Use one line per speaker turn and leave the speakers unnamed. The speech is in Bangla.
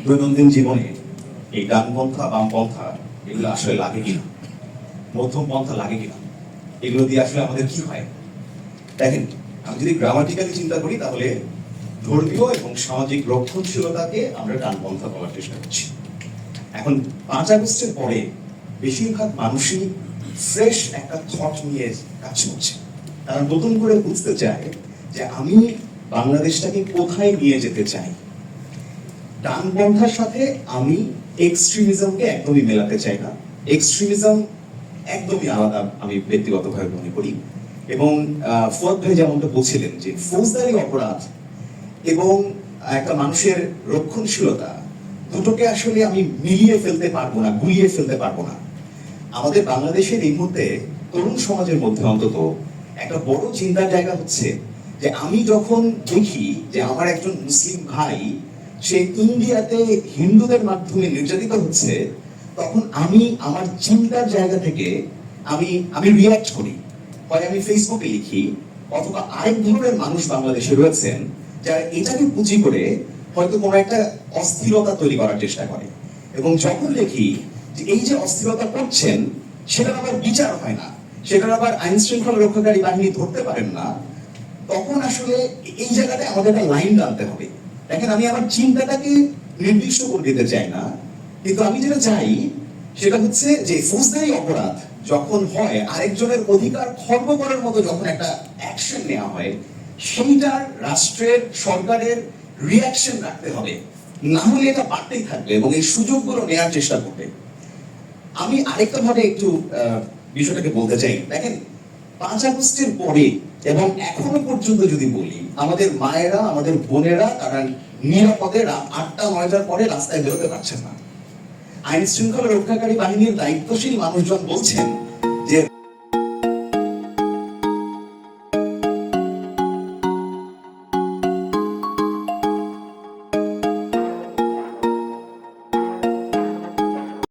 দৈনন্দিন জীবনে এই ডানপন্থা বামপন্থা এগুলো আসলে লাগে কিনা, মধ্যম পন্থা লাগে কিনা, এগুলো দিয়ে আসলে আমাদের কি হয়? দেখেন, আমি যদি গ্রামাটিক্যালি চিন্তা করি তাহলে ধর্মীয় এবং সামাজিক রক্ষণশীলতাকে আমরা ডানপন্থা বলার চেষ্টা করছি। এখন 5 আগস্টের পরে বেশিরভাগ মানুষই ফ্রেশ একটা থট নিয়ে কাজ করছে। তারা নতুন করে বুঝতে চায় যে আমি বাংলাদেশটাকে কোথায় নিয়ে যেতে চাই। ডানপন্থার সাথে আমি এক্সট্রিমিজমকে একদমই মেলাতে চাই না। এক্সট্রিমিজম একদমই আলাদা আমি ব্যক্তিগতভাবে মনে করি। এবং ফুয়াদ ভাই যেমনটা বলছিলেন যে ফৌজদারি অপরাধ এবং একটা মানুষের রক্ষণশীলতা দুটোকে আসলে আমি মিলিয়ে ফেলতে পারবো না, গুলিয়ে ফেলতে পারবো না। আমাদের বাংলাদেশের এই মুহূর্তে তরুণ সমাজের মধ্যে অন্তত একটা বড় চিন্তার জায়গা হচ্ছে যে আমি যখন দেখি যে আমার একজন মুসলিম ভাই সে ইন্ডিয়াতে হিন্দুদের মাধ্যমে নির্যাতিত হচ্ছে, তখন আমি আমার চিন্তার জায়গা থেকে আমি রিয়াক্ট করি। হয় আমি ফেসবুকে লিখি, অথবা আরেক ধরনের মানুষ বাংলাদেশে রয়েছেন যারা এটাকে পুঁজি করে হয়তো কোনো একটা অস্থিরতা তৈরি করার চেষ্টা করে। এবং যখন দেখি যে এই যে অস্থিরতা করছেন সেটা আবার বিচার হয় না, সেটা আবার আইন শৃঙ্খলা রক্ষাকারী বাহিনী ধরতে পারেন না, তখন আসলে এই জায়গাটায় আমাদের একটা লাইন টানতে হবে। দেখেন, আমি আমার চিন্তাটাকে নির্দিষ্ট করে দিতে চাই না, কিন্তু আমি যেটা চাই সেটা হচ্ছে যে ফৌজদারি অপরাধ যখন হয়, আরেকজনের অধিকার খর্ব করার মতো যখন একটা অ্যাকশন নেওয়া হয়, সেইটার রাষ্ট্রের সরকারের রিয়াকশন রাখতে হবে, না হলে এটা বাড়তেই থাকবে এবং এই সুযোগগুলো নেওয়ার চেষ্টা করবে। আমি আরেকটা ভাবে একটু বিষয়টাকে বলতে চাই। দেখেন, 5 আগস্টের পরে এবং এখনো পর্যন্ত যদি বলি, আমাদের মায়েরা, আমাদের বোনেরা তারা নিরাপদে 8টা-9টার পরে রাস্তায় বেরোতে পারছেন না। আইন শৃঙ্খলা রক্ষাকারী বাহিনীর দায়িত্বশীল মানুষজন বলছেন যে